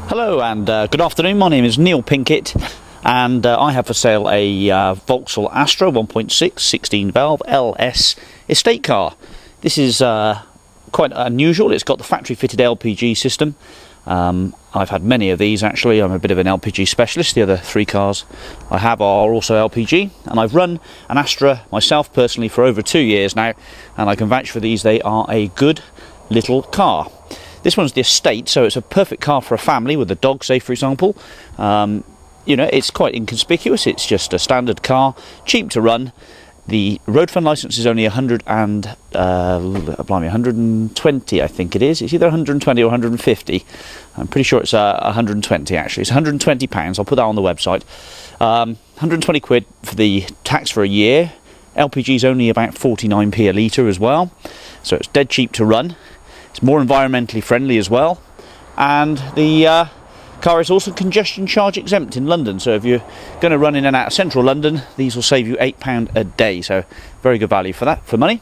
Hello and good afternoon, my name is Neil Pinkett and I have for sale a Vauxhall Astra 1.6 16 valve LS estate car. This is quite unusual. It's got the factory fitted LPG system. I've had many of these actually. I'm a bit of an LPG specialist. The other three cars I have are also LPG, and I've run an Astra myself personally for over 2 years now, and I can vouch for these. They are a good little car. This one's the estate, so it's a perfect car for a family with a dog, say for example. You know, it's quite inconspicuous. It's just a standard car, cheap to run. The road fund licence is only 120, I think it is. It's either 120 or 150. I'm pretty sure it's 120 actually. It's 120 pounds. I'll put that on the website. 120 quid for the tax for a year. LPG is only about 49p a litre as well, so it's dead cheap to run. It's more environmentally friendly as well, and the car is also congestion charge exempt in London, so if you're going to run in and out of central London, these will save you £8 a day, so very good value for that, for money.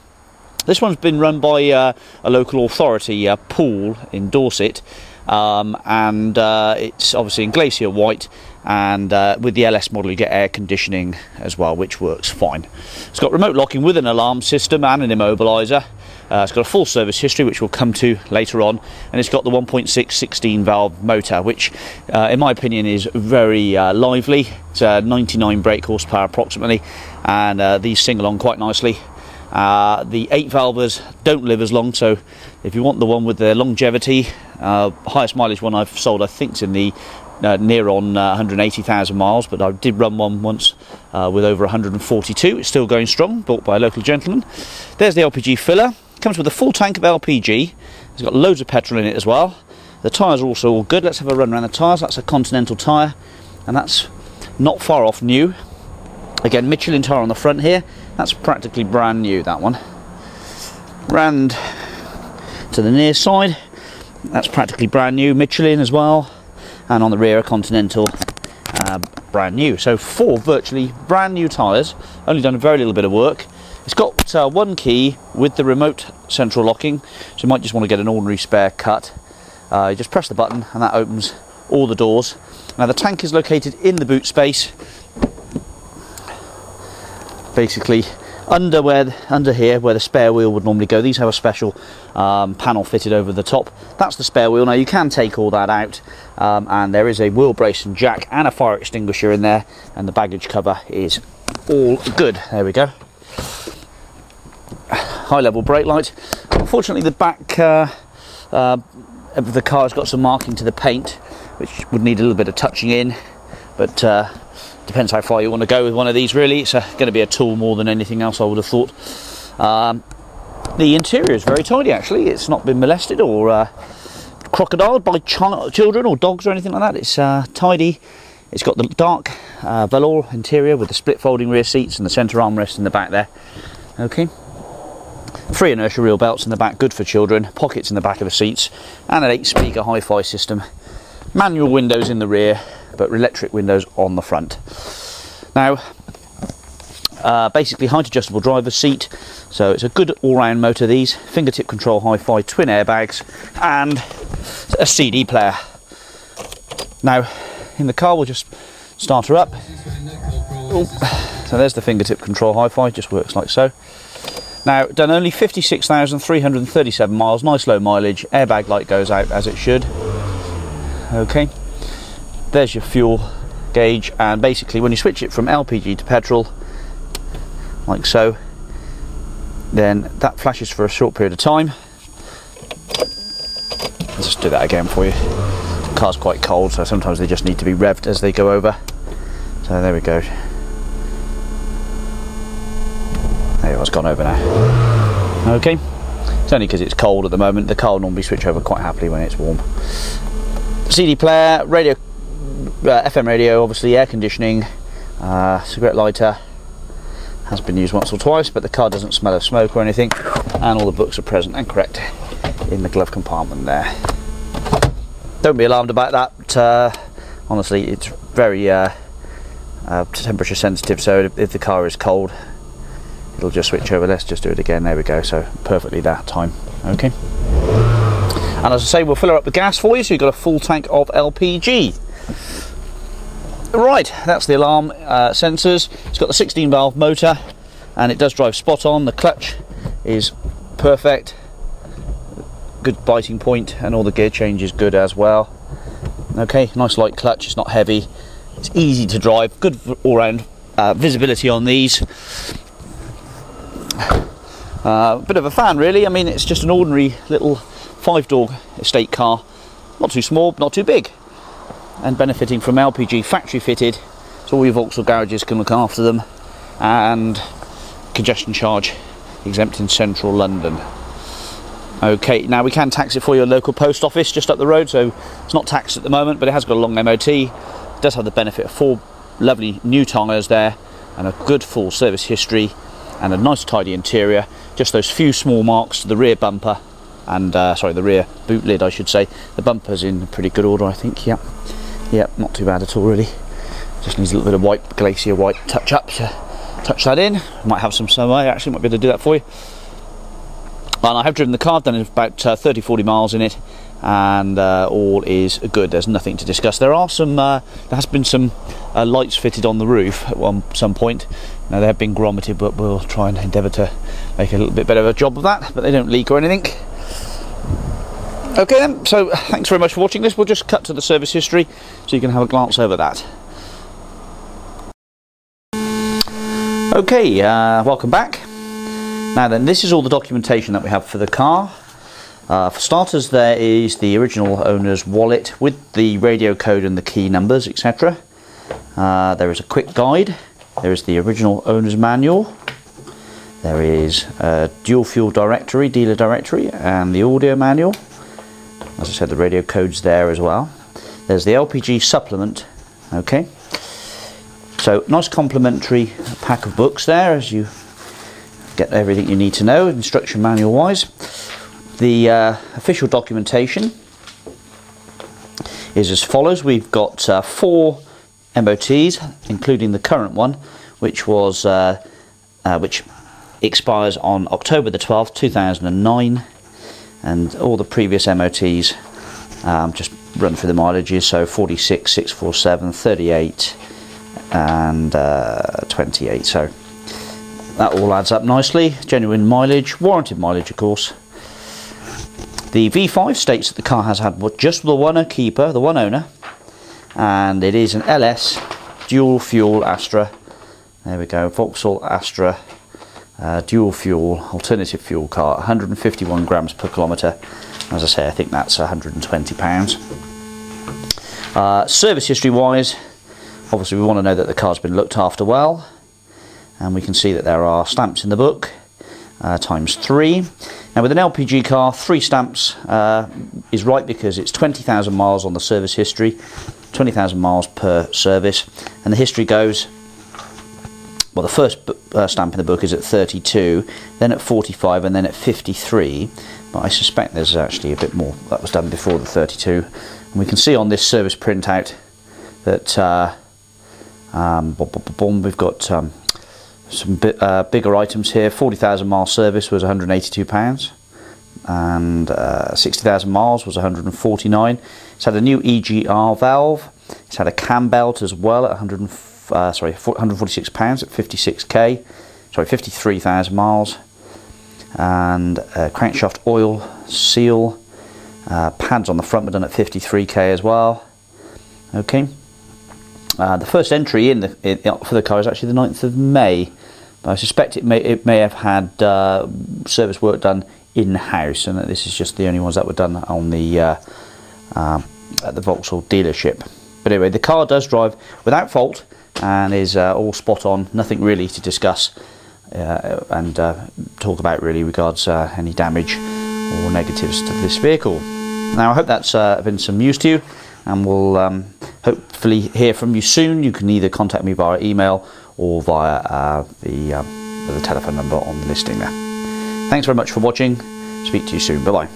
This one's been run by a local authority, Poole in Dorset, and it's obviously in glacier white, and with the LS model you get air conditioning as well, which works fine. It's got remote locking with an alarm system and an immobiliser. It's got a full service history, which we'll come to later on, and it's got the 1.6 16 valve motor, which in my opinion is very lively. It's 99 brake horsepower approximately, and these sing along quite nicely. The 8 valvers don't live as long, so if you want the one with the longevity, highest mileage one I've sold I think is in the near on 180,000 miles, but I did run one once with over 142. It's still going strong, bought by a local gentleman. There's the LPG filler. Comes with a full tank of LPG. It's got loads of petrol in it as well. The tyres are also all good. Let's have a run around the tyres. That's a Continental tyre, and that's not far off new. Again, Michelin tyre on the front here. That's practically brand new, that one. Round to the near side, that's practically brand new, Michelin as well. And on the rear, a Continental, brand new. So 4 virtually brand new tyres, only done a very little bit of work. It's got one key with the remote central locking, so you might just want to get an ordinary spare cut. You just press the button and that opens all the doors. Now the tank is located in the boot space, basically under here where the spare wheel would normally go. These have a special panel fitted over the top. That's the spare wheel. Now you can take all that out, and there is a wheel brace and jack and a fire extinguisher in there, and the baggage cover is all good. There we go. High level brake light. Unfortunately the back of the car has got some marking to the paint, which would need a little bit of touching in, but depends how far you want to go with one of these really. It's going to be a tool more than anything else, I would have thought. The interior is very tidy actually. It's not been molested or crocodiled by children or dogs or anything like that. It's tidy. It's got the dark velour interior with the split folding rear seats and the centre armrest in the back there. Okay. 3 inertia wheel belts in the back, good for children. Pockets in the back of the seats, and an 8-speaker hi-fi system. Manual windows in the rear, but electric windows on the front. Now, basically height adjustable driver's seat, so it's a good all-round motor. These fingertip control hi-fi, twin airbags, and a CD player. Now, in the car, we'll just start her up. Oh, so there's the fingertip control hi-fi, just works like so. Now, done only 56,337 miles, nice low mileage. Airbag light goes out as it should. Okay, there's your fuel gauge, and basically when you switch it from LPG to petrol, like so, then that flashes for a short period of time. Let's just do that again for you. The car's quite cold, so sometimes they just need to be revved as they go over. So there we go. There you go, it's gone over now. Okay, it's only because it's cold at the moment. The car will normally switch over quite happily when it's warm. CD player, radio, FM radio, obviously, air conditioning, cigarette lighter. Has been used once or twice, but the car doesn't smell of smoke or anything, and all the books are present and correct in the glove compartment there. Don't be alarmed about that. Honestly, it's very temperature sensitive, so if the car is cold, it'll just switch over. Let's just do it again. There we go. So perfectly that time. Okay. And as I say, we'll fill her up with gas for you, so you've got a full tank of LPG. Right, that's the alarm sensors. It's got the 16 valve motor, and it does drive spot on. The clutch is perfect, good biting point, and all the gear change is good as well. Okay, nice light clutch, it's not heavy, it's easy to drive, good all-round visibility on these. Bit of a fan really. I mean, it's just an ordinary little 5-door estate car, not too small, not too big, and benefiting from LPG factory fitted, so all your Vauxhall garages can look after them, and congestion charge exempt in central London. Okay, now we can tax it for your local post office just up the road, so it's not taxed at the moment, but it has got a long MOT. It does have the benefit of 4 lovely new tyres there, and a good full service history, and a nice tidy interior. Just those few small marks to the rear bumper, and sorry, the rear boot lid I should say. The bumper's in pretty good order, I think. Yep, not too bad at all really. Just needs a little bit of white, glacier white touch up to touch that in. Might have some I actually might be able to do that for you. And I have driven the car, done about 30-40 miles in it, and all is good. There's nothing to discuss. There are some there has been some lights fitted on the roof at some point. Now they have been grommeted, but we'll try and endeavour to make a little bit better of a job of that, but they don't leak or anything. Okay then, so thanks very much for watching this. We'll just cut to the service history so you can have a glance over that. Okay, welcome back. Now then, this is all the documentation that we have for the car. For starters, there is the original owner's wallet with the radio code and the key numbers, etc. There is a quick guide. There is the original owner's manual. There is a dual fuel directory, dealer directory, and the audio manual. As I said, the radio code's there as well. There's the LPG supplement. Okay. So, nice complimentary pack of books there, as you get everything you need to know, instruction manual wise. The official documentation is as follows. We've got 4 MOTs, including the current one, which was which expires on October the 12th, 2009, and all the previous MOTs just run through the mileages. So 46, 647, 38, and 28. So that all adds up nicely. Genuine mileage, warranted mileage of course. The V5 states that the car has had just the one keeper, the one owner, and it is an LS dual fuel Astra. There we go, Vauxhall Astra dual fuel alternative fuel car, 151 grams per kilometre. As I say, I think that's £120. Service history wise, obviously we want to know that the car's been looked after well, and we can see that there are stamps in the book, times 3. Now with an LPG car, 3 stamps is right, because it's 20,000 miles on the service history, 20,000 miles per service, and the history goes, well, the first stamp in the book is at 32, then at 45, and then at 53, but I suspect there's actually a bit more that was done before the 32. And we can see on this service printout that we've got some bigger items here. 40,000 mile service was £182, and 60,000 miles was £149. It's had a new EGR valve. It's had a cam belt as well at £146 at 56k. Sorry, 53,000 miles, and crankshaft oil seal. Pads on the front were done at 53k as well. Okay. The first entry for the car is actually the 9th of May, but I suspect it may have had service work done in-house, and that this is just the only ones that were done on the at the Vauxhall dealership. But anyway, the car does drive without fault and is all spot on. Nothing really to discuss and talk about really regards any damage or negatives to this vehicle. Now I hope that's been some use to you, and we'll hopefully hear from you soon. You can either contact me via email or via the telephone number on the listing there. Thanks very much for watching. Speak to you soon. Bye bye.